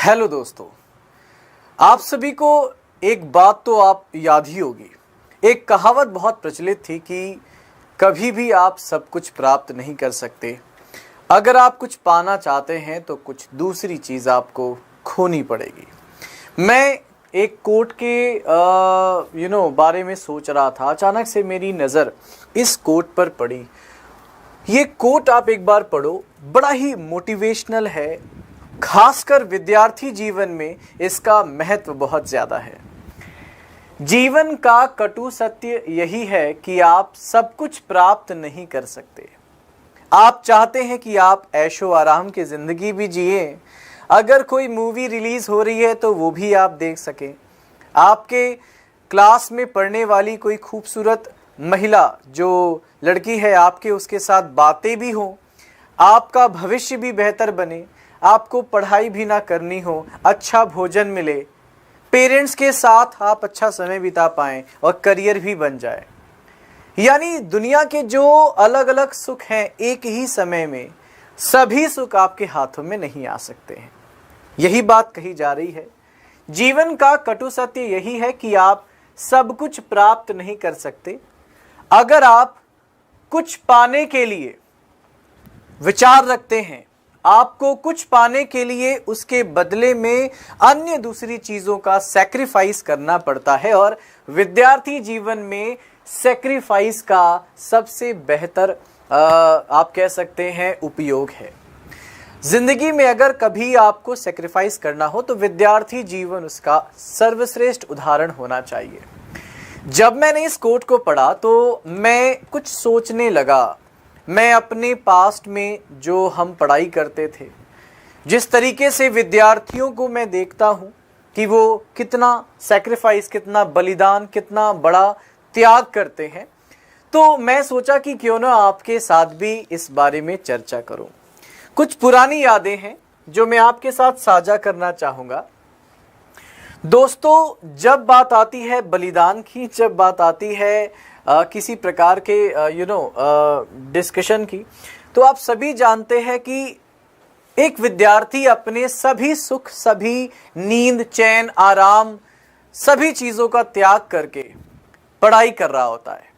Hello दोस्तों, आप सभी को एक बात तो आप याद ही होगी। एक कहावत बहुत प्रचलित थी कि कभी भी आप सब कुछ प्राप्त नहीं कर सकते। अगर आप कुछ पाना चाहते हैं तो कुछ दूसरी चीज़ आपको खोनी पड़ेगी। मैं एक कोट के बारे में सोच रहा था। अचानक से मेरी नज़र इस कोट पर पड़ी। ये कोट आप एक बार पढ़ो, बड़ा ही मोटिवेशनल है। खासकर विद्यार्थी जीवन में इसका महत्व बहुत ज़्यादा है। जीवन का कटु सत्य यही है कि आप सब कुछ प्राप्त नहीं कर सकते। आप चाहते हैं कि आप ऐशो आराम की ज़िंदगी भी जिए। अगर कोई मूवी रिलीज़ हो रही है तो वो भी आप देख सकें। आपके क्लास में पढ़ने वाली कोई खूबसूरत महिला जो लड़की है आपके, उसके साथ बातें भी हों, आपका भविष्य भी बेहतर बने, आपको पढ़ाई भी ना करनी हो, अच्छा भोजन मिले, पेरेंट्स के साथ आप अच्छा समय बिता पाएं और करियर भी बन जाए। यानी दुनिया के जो अलग अलग सुख हैं, एक ही समय में सभी सुख आपके हाथों में नहीं आ सकते हैं। यही बात कही जा रही है। जीवन का कटु सत्य यही है कि आप सब कुछ प्राप्त नहीं कर सकते। अगर आप कुछ पाने के लिए विचार रखते हैं, आपको कुछ पाने के लिए उसके बदले में अन्य दूसरी चीज़ों का सैक्रिफाइस करना पड़ता है। और विद्यार्थी जीवन में सैक्रिफाइस का सबसे बेहतर आप कह सकते हैं उपयोग है। जिंदगी में अगर कभी आपको सैक्रिफाइस करना हो तो विद्यार्थी जीवन उसका सर्वश्रेष्ठ उदाहरण होना चाहिए। जब मैंने इस कोट को पढ़ा तो मैं कुछ सोचने लगा। मैं अपने पास्ट में जो हम पढ़ाई करते थे, जिस तरीके से विद्यार्थियों को मैं देखता हूँ कि वो कितना सैक्रिफाइस, कितना बलिदान, कितना बड़ा त्याग करते हैं, तो मैं सोचा कि क्यों ना आपके साथ भी इस बारे में चर्चा करूँ। कुछ पुरानी यादें हैं जो मैं आपके साथ साझा करना चाहूँगा। दोस्तों, जब बात आती है बलिदान की, जब बात आती है किसी प्रकार के डिस्कशन की, तो आप सभी जानते हैं कि एक विद्यार्थी अपने सभी सुख, सभी नींद, चैन, आराम, सभी चीज़ों का त्याग करके पढ़ाई कर रहा होता है।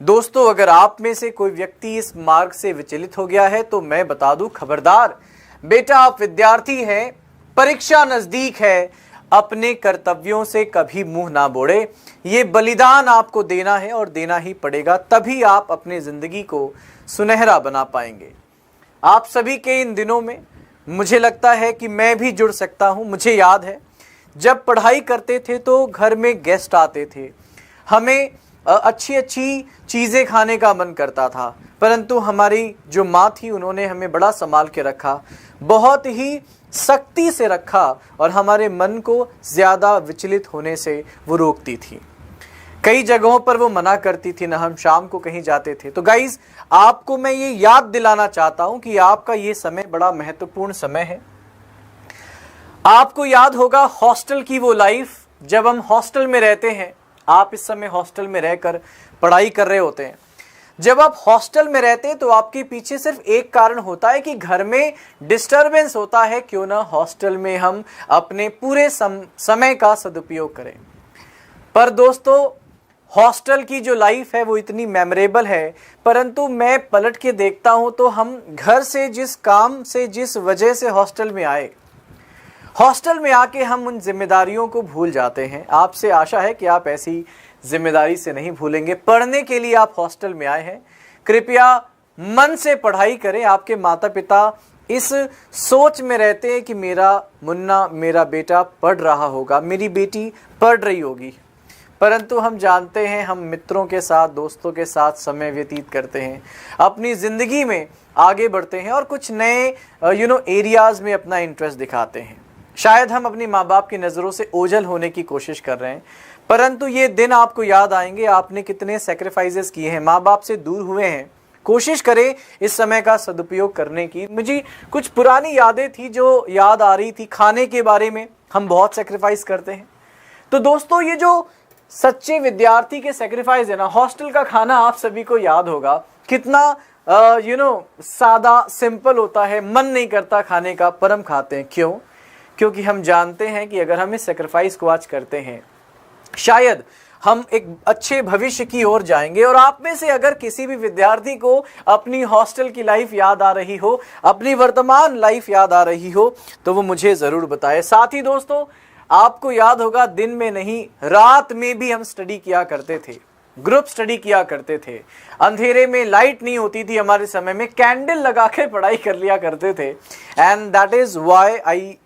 दोस्तों, अगर आप में से कोई व्यक्ति इस मार्ग से विचलित हो गया है तो मैं बता दूं, खबरदार बेटा, आप विद्यार्थी हैं, परीक्षा नज़दीक है, अपने कर्तव्यों से कभी मुंह ना मोड़े। ये बलिदान आपको देना है और देना ही पड़ेगा, तभी आप अपनी ज़िंदगी को सुनहरा बना पाएंगे। आप सभी के इन दिनों में मुझे लगता है कि मैं भी जुड़ सकता हूँ। मुझे याद है जब पढ़ाई करते थे तो घर में गेस्ट आते थे, हमें अच्छी अच्छी चीज़ें खाने का मन करता था, परंतु हमारी जो माँ थी उन्होंने हमें बड़ा संभाल के रखा, बहुत ही सख्ती से रखा और हमारे मन को ज़्यादा विचलित होने से वो रोकती थी। कई जगहों पर वो मना करती थी ना हम शाम को कहीं जाते थे। तो गाइज, आपको मैं ये याद दिलाना चाहता हूँ कि आपका ये समय बड़ा महत्वपूर्ण समय है। आपको याद होगा हॉस्टल की वो लाइफ, जब हम हॉस्टल में रहते हैं। आप इस समय हॉस्टल में रहकर पढ़ाई कर रहे होते हैं। जब आप हॉस्टल में रहते हैं तो आपके पीछे सिर्फ एक कारण होता है कि घर में डिस्टरबेंस होता है, क्यों ना हॉस्टल में हम अपने पूरे समय का सदुपयोग करें। पर दोस्तों, हॉस्टल की जो लाइफ है वो इतनी मेमोरेबल है, परंतु मैं पलट के देखता हूं तो हम घर से जिस काम से, जिस वजह से हॉस्टल में आए, हॉस्टल में आके हम उन जिम्मेदारियों को भूल जाते हैं। आपसे आशा है कि आप ऐसी जिम्मेदारी से नहीं भूलेंगे। पढ़ने के लिए आप हॉस्टल में आए हैं, कृपया मन से पढ़ाई करें। आपके माता पिता इस सोच में रहते हैं कि मेरा मुन्ना, मेरा बेटा पढ़ रहा होगा, मेरी बेटी पढ़ रही होगी, परंतु हम जानते हैं हम मित्रों के साथ, दोस्तों के साथ समय व्यतीत करते हैं, अपनी ज़िंदगी में आगे बढ़ते हैं और कुछ नए एरियाज़ में अपना इंटरेस्ट दिखाते हैं। शायद हम अपनी माँ बाप की नज़रों से ओझल होने की कोशिश कर रहे हैं, परंतु ये दिन आपको याद आएंगे आपने कितने सैक्रिफाइसेस किए हैं, माँ बाप से दूर हुए हैं। कोशिश करें इस समय का सदुपयोग करने की। मुझे कुछ पुरानी यादें थी जो याद आ रही थी। खाने के बारे में हम बहुत सैक्रिफाइस करते हैं। तो दोस्तों, ये जो सच्चे विद्यार्थी के सैक्रिफाइस है ना, हॉस्टल का खाना आप सभी को याद होगा कितना सादा, सिंपल होता है, मन नहीं करता खाने का, पर हम खाते हैं। क्यों? क्योंकि हम जानते हैं कि अगर हम इस सेक्रीफाइस को आज करते हैं, शायद हम एक अच्छे भविष्य की ओर जाएंगे। और आप में से अगर किसी भी विद्यार्थी को अपनी हॉस्टल की लाइफ याद आ रही हो, अपनी वर्तमान लाइफ याद आ रही हो, तो वो मुझे ज़रूर बताएं। साथ ही दोस्तों, आपको याद होगा दिन में नहीं रात में भी हम स्टडी किया करते थे, ग्रुप स्टडी किया करते थे। अंधेरे में, लाइट नहीं होती थी हमारे समय में, कैंडल लगा के पढ़ाई कर लिया करते थे। And that is why I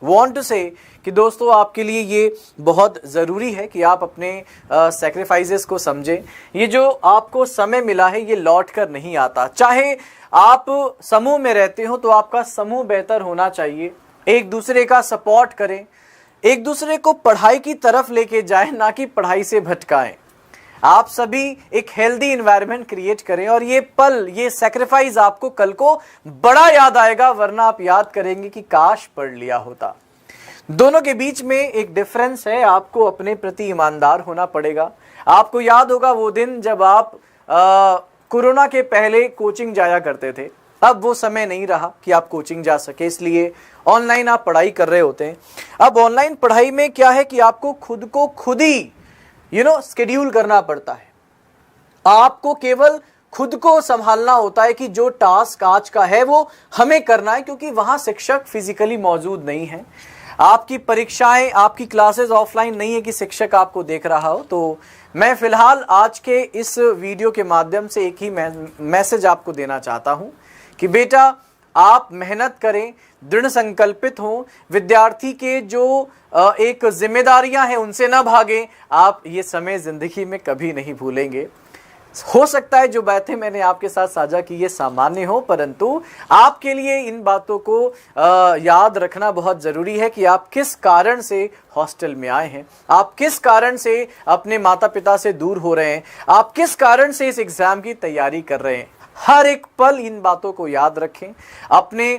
want to say कि दोस्तों, आपके लिए ये बहुत ज़रूरी है कि आप अपने सेक्रीफाइसेस को समझें। ये जो आपको समय मिला है ये लौट कर नहीं आता। चाहे आप समूह में रहते हो तो आपका समूह बेहतर होना चाहिए, एक दूसरे का सपोर्ट करें, एक दूसरे को पढ़ाई की तरफ लेके जाएं, ना कि पढ़ाई से भटकाएं। आप सभी एक हेल्दी एनवायरनमेंट क्रिएट करें और ये पल, ये सैक्रिफाइस आपको कल को बड़ा याद आएगा, वरना आप याद करेंगे कि काश पढ़ लिया होता। दोनों के बीच में एक डिफरेंस है, आपको अपने प्रति ईमानदार होना पड़ेगा। आपको याद होगा वो दिन जब आप कोरोना के पहले कोचिंग जाया करते थे। अब वो समय नहीं रहा कि आप कोचिंग जा सके, इसलिए ऑनलाइन आप पढ़ाई कर रहे होते हैं। अब ऑनलाइन पढ़ाई में क्या है कि आपको खुद को खुद ही शेड्यूल करना पड़ता है। आपको केवल खुद को संभालना होता है कि जो टास्क आज का है वो हमें करना है, क्योंकि वहां शिक्षक फिजिकली मौजूद नहीं है। आपकी परीक्षाएं, आपकी क्लासेस ऑफलाइन नहीं है कि शिक्षक आपको देख रहा हो। तो मैं फिलहाल आज के इस वीडियो के माध्यम से एक ही मैसेज आपको देना चाहता हूं कि बेटा, आप मेहनत करें, दृढ़ संकल्पित हों, विद्यार्थी के जो एक जिम्मेदारियां हैं उनसे ना भागें। आप ये समय जिंदगी में कभी नहीं भूलेंगे। हो सकता है जो बातें मैंने आपके साथ साझा की ये सामान्य हो, परंतु आपके लिए इन बातों को याद रखना बहुत ज़रूरी है कि आप किस कारण से हॉस्टल में आए हैं, आप किस कारण से अपने माता पिता से दूर हो रहे हैं, आप किस कारण से इस एग्ज़ाम की तैयारी कर रहे हैं। हर एक पल इन बातों को याद रखें, अपने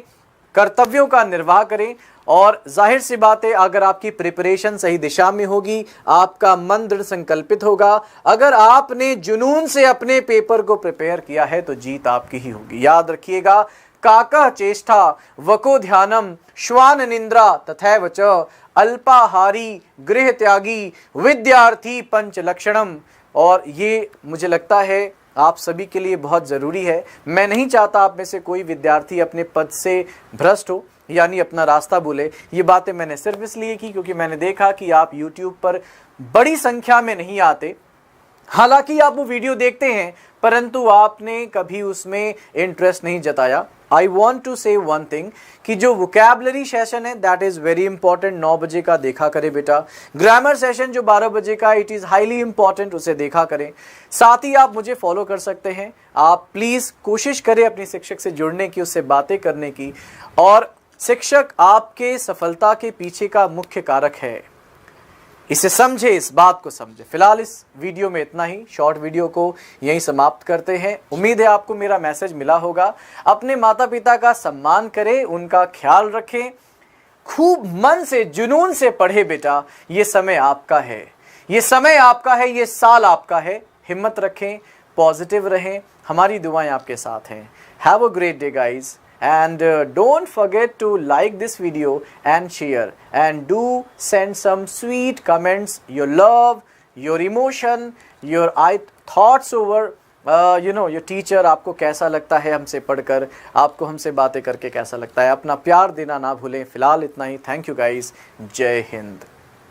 कर्तव्यों का निर्वाह करें। और जाहिर सी बात है, अगर आपकी प्रिपरेशन सही दिशा में होगी, आपका मन दृढ़ संकल्पित होगा, अगर आपने जुनून से अपने पेपर को प्रिपेयर किया है तो जीत आपकी ही होगी। याद रखिएगा, काका चेष्टा वको ध्यानम श्वान निंद्रा तथैव च अल्पाहारी गृह त्यागी विद्यार्थी पंच लक्षणम। और ये मुझे लगता है आप सभी के लिए बहुत ज़रूरी है। मैं नहीं चाहता आप में से कोई विद्यार्थी अपने पद से भ्रष्ट हो, यानी अपना रास्ता भूले। ये बातें मैंने सिर्फ इसलिए की क्योंकि मैंने देखा कि आप YouTube पर बड़ी संख्या में नहीं आते। हालांकि आप वो वीडियो देखते हैं, परंतु आपने कभी उसमें इंटरेस्ट नहीं जताया। आई वॉन्ट टू से वन थिंग कि जो वोकैबुलरी सेशन है दैट इज़ वेरी इंपॉर्टेंट, 9 बजे का देखा करें बेटा। ग्रामर सेशन जो 12 बजे का, इट इज़ हाईली इंपॉर्टेंट, उसे देखा करें। साथ ही आप मुझे फॉलो कर सकते हैं। आप प्लीज़ कोशिश करें अपने शिक्षक से जुड़ने की, उससे बातें करने की। और शिक्षक आपके सफलता के पीछे का मुख्य कारक है, इसे समझे, इस बात को समझे। फिलहाल इस वीडियो में इतना ही, शॉर्ट वीडियो को यहीं समाप्त करते हैं। उम्मीद है आपको मेरा मैसेज मिला होगा। अपने माता पिता का सम्मान करें, उनका ख्याल रखें, खूब मन से जुनून से पढ़े बेटा। ये समय आपका है, ये समय आपका है, ये साल आपका है। हिम्मत रखें, पॉजिटिव रहें, हमारी दुआएं आपके साथ हैं। Have a great day guys, and don't forget to like this video and share, and do send some sweet comments, your love, your emotion, your thoughts over your teacher। आपको कैसा लगता है हमसे पढ़कर, आपको हमसे बातें करके कैसा लगता है, अपना प्यार देना ना भूलें। फिलहाल इतना ही। थैंक यू गाइज, जय हिंद।